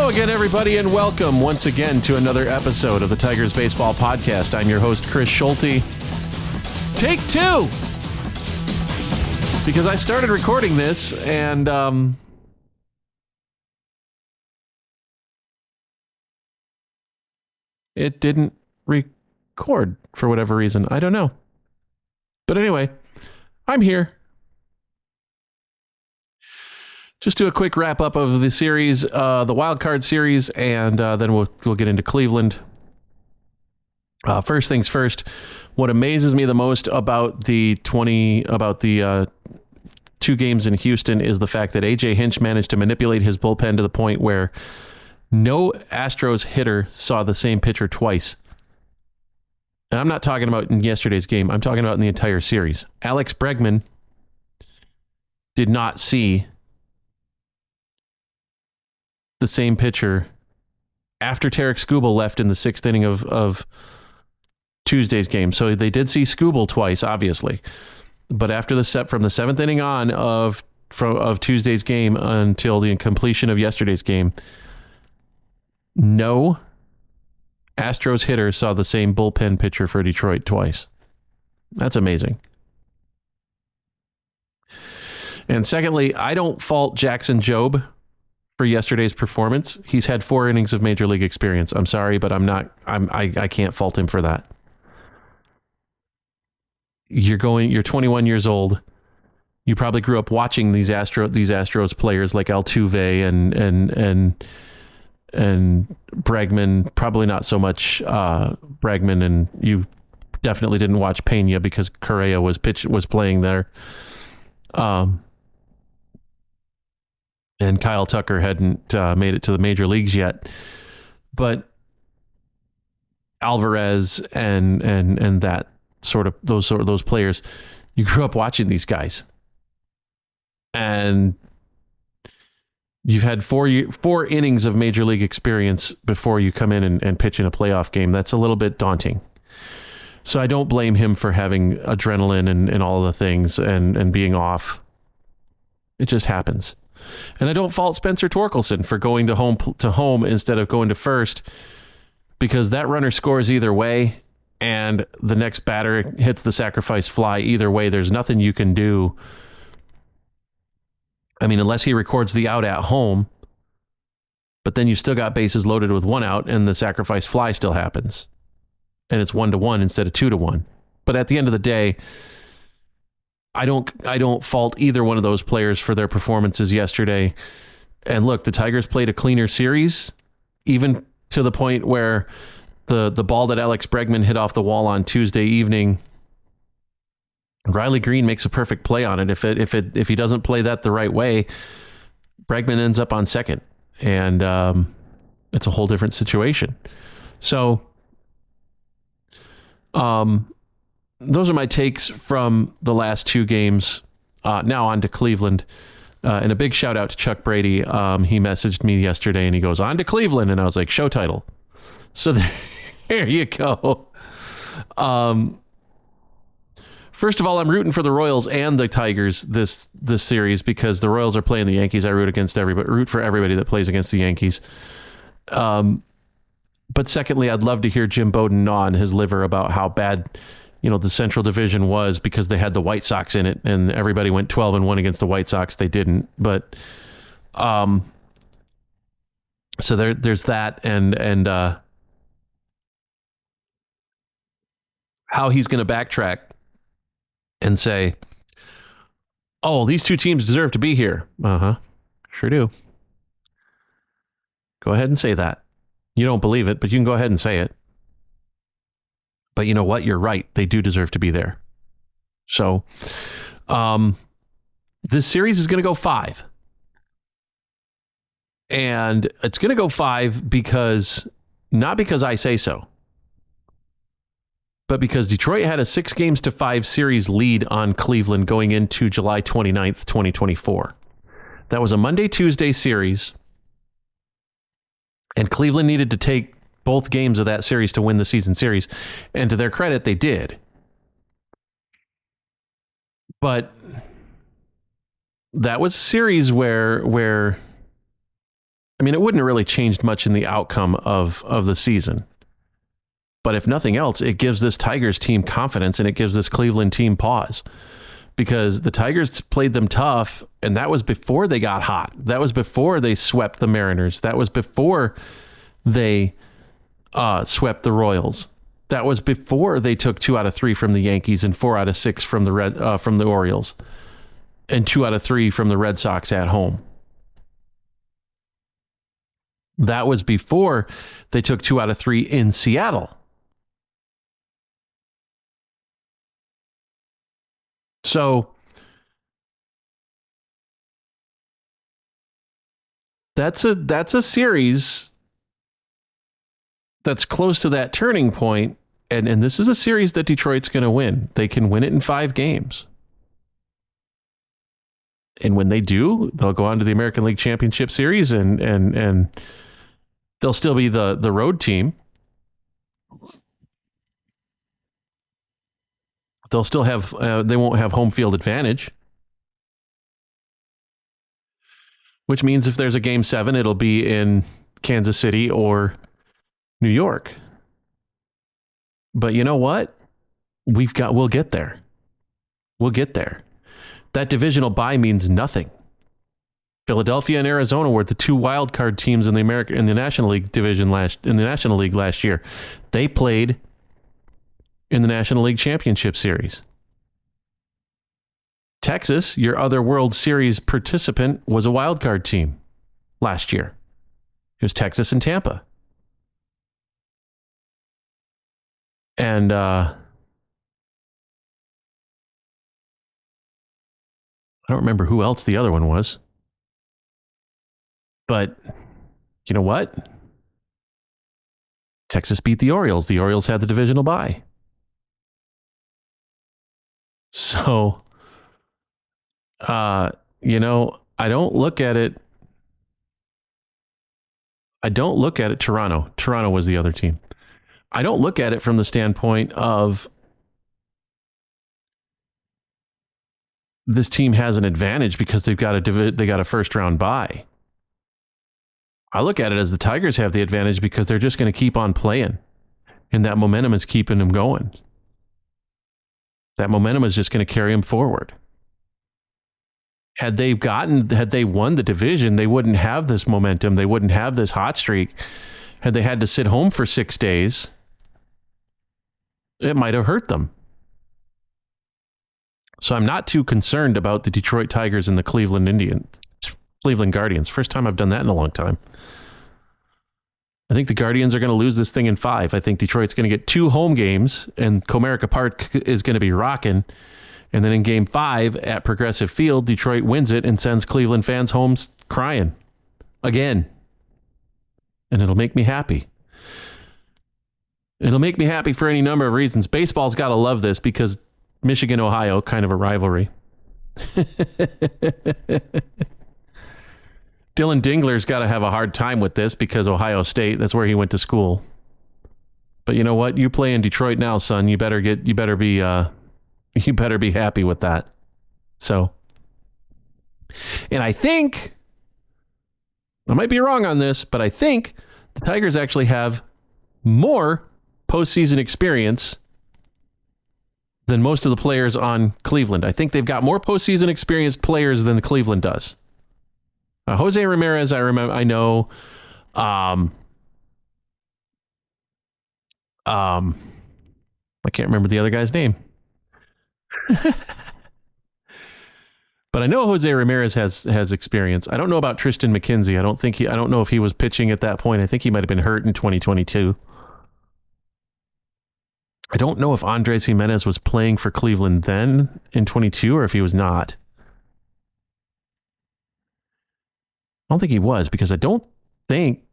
Hello again, everybody, and welcome once again to another episode of the Tigers Baseball Podcast. I'm your host, Chris Schulte. Take two! Because I started recording this, and it didn't record for whatever reason. I don't know. But anyway, I'm here. Just do a quick wrap up of the series, the Wildcard series, and then we'll get into Cleveland. First things first, what amazes me the most about the 2 games in Houston is the fact that A.J. Hinch managed to manipulate his bullpen to the point where no Astros hitter saw the same pitcher twice. And I'm not talking about in yesterday's game. I'm talking about in the entire series. Alex Bregman did not see the same pitcher after Tarek Skubal left in the 6th inning of Tuesday's game. So they did see Skubal twice, obviously. But after from the 7th inning on of Tuesday's game until the completion of yesterday's game, no Astros hitter saw the same bullpen pitcher for Detroit twice. That's amazing. And secondly, I don't fault Jackson Jobe for yesterday's performance. He's had 4 innings of major league experience. I'm sorry, but I can't fault him for that. You're 21 years old. You probably grew up watching these Astros players like Altuve and Bregman. Probably not so much Bregman, and you definitely didn't watch Pena because Correa was playing there. And Kyle Tucker hadn't made it to the major leagues yet, but Alvarez and that those players, you grew up watching these guys, and you've had 4 innings of major league experience before you come in and pitch in a playoff game. That's a little bit daunting. So I don't blame him for having adrenaline and all of the things and being off. It just happens. And I don't fault Spencer Torkelson for going to home instead of going to first, because that runner scores either way, and the next batter hits the sacrifice fly either way. There's nothing you can do. I mean, unless he records the out at home, but then you've still got bases loaded with 1 out, and the sacrifice fly still happens, and it's 1-1 instead of 2-1. But at the end of the day, I don't fault either one of those players for their performances yesterday. And look, the Tigers played a cleaner series, even to the point where the ball that Alex Bregman hit off the wall on Tuesday evening, Riley Green makes a perfect play on it. If he doesn't play that the right way, Bregman ends up on second, and it's a whole different situation. So, those are my takes from the last 2 games. Now on to Cleveland. And a big shout out to Chuck Brady. He messaged me yesterday and he goes, on to Cleveland. And I was like, show title. So there you go. First of all, I'm rooting for the Royals and the Tigers this series because the Royals are playing the Yankees. I root for everybody that plays against the Yankees. But secondly, I'd love to hear Jim Bowden gnaw on his liver about how bad the Central Division was because they had the White Sox in it, and everybody went 12-1 against the White Sox. They didn't, but so there's that, and how he's going to backtrack and say, "Oh, these 2 teams deserve to be here." Sure do. Go ahead and say that. You don't believe it, but you can go ahead and say it. But you know what? You're right. They do deserve to be there. So this series is going to go 5. And it's going to go 5 not because I say so, but because Detroit had a 6-5 series lead on Cleveland going into July 29th, 2024. That was a Monday-Tuesday series, and Cleveland needed to take both games of that series to win the season series. And to their credit, they did. But that was a series where I mean, it wouldn't have really changed much in the outcome of the season. But if nothing else, it gives this Tigers team confidence and it gives this Cleveland team pause. Because the Tigers played them tough, and that was before they got hot. That was before they swept the Mariners. That was before they swept the Royals. That was before they took 2 out of 3 from the Yankees and 4 out of 6 from the Orioles, and 2 out of 3 from the Red Sox at home. That was before they took 2 out of 3 in Seattle. So that's a series that's close to that turning point, and this is a series that Detroit's going to win. They can win it in 5 games. And when they do, they'll go on to the American League Championship Series, and they'll still be the road team. They'll still have, they won't have home field advantage, which means if there's a game 7, it'll be in Kansas City or New York. But you know what? We'll get there. We'll get there. That divisional bye means nothing. Philadelphia and Arizona were the 2 wildcard teams in the National League division in the National League last year. They played in the National League Championship Series. Texas, your other World Series participant, was a wild card team last year. It was Texas and Tampa. And I don't remember who else the other one was. But you know what? Texas beat the Orioles. The Orioles had the divisional bye. So, I don't look at it. Toronto. Toronto was the other team. I don't look at it from the standpoint of this team has an advantage because they got a first round bye. I look at it as the Tigers have the advantage because they're just going to keep on playing, and that momentum is keeping them going. That momentum is just going to carry them forward. Had they won the division, they wouldn't have this momentum. They wouldn't have this hot streak. Had they had to sit home for 6 days, it might have hurt them. So I'm not too concerned about the Detroit Tigers and the Cleveland Guardians. First time I've done that in a long time. I think the Guardians are going to lose this thing in 5. I think Detroit's going to get 2 home games, and Comerica Park is going to be rocking. And then in game 5 at Progressive Field, Detroit wins it and sends Cleveland fans home crying again. And it'll make me happy. It'll make me happy for any number of reasons. Baseball's got to love this because Michigan, Ohio, kind of a rivalry. Dylan Dingler's got to have a hard time with this because Ohio State, that's where he went to school. But you know what? You play in Detroit now, son. You better be happy with that. So, and I think, I might be wrong on this, but I think the Tigers actually have more postseason experience than most of the players on Cleveland. I think they've got more postseason experienced players than Cleveland does. Jose Ramirez, I know. I can't remember the other guy's name. But I know Jose Ramirez has experience. I don't know about Tristan McKenzie. I don't know if he was pitching at that point. I think he might have been hurt in 2022. I don't know if Andres Jimenez was playing for Cleveland then in 22 or if he was not. I don't think he was because I don't think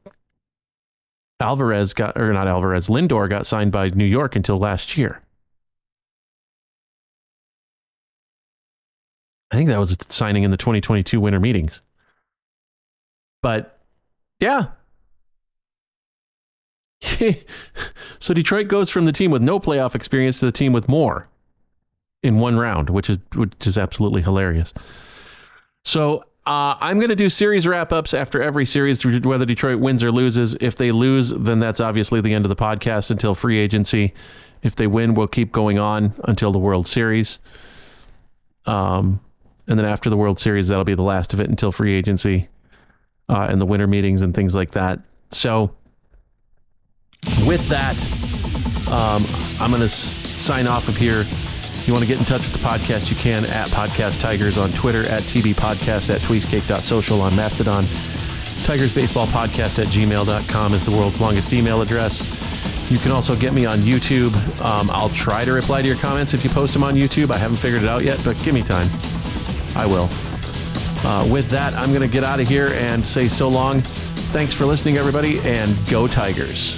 Lindor got signed by New York until last year. I think that was a signing in the 2022 winter meetings. But yeah. So Detroit goes from the team with no playoff experience to the team with more in one round, which is absolutely hilarious. So I'm going to do series wrap-ups after every series, whether Detroit wins or loses. If they lose, then that's obviously the end of the podcast until free agency. If they win, we'll keep going on until the World Series. And then after the World Series, that'll be the last of it until free agency and the winter meetings and things like that. So with that, I'm going to sign off of here. If you want to get in touch with the podcast, you can at Podcast Tigers on Twitter, at TB Podcast, at tweezcake.social on Mastodon. TigersBaseballPodcast@gmail.com is the world's longest email address. You can also get me on YouTube. I'll try to reply to your comments if you post them on YouTube. I haven't figured it out yet, but give me time. I will. With that, I'm going to get out of here and say so long. Thanks for listening, everybody, and go Tigers.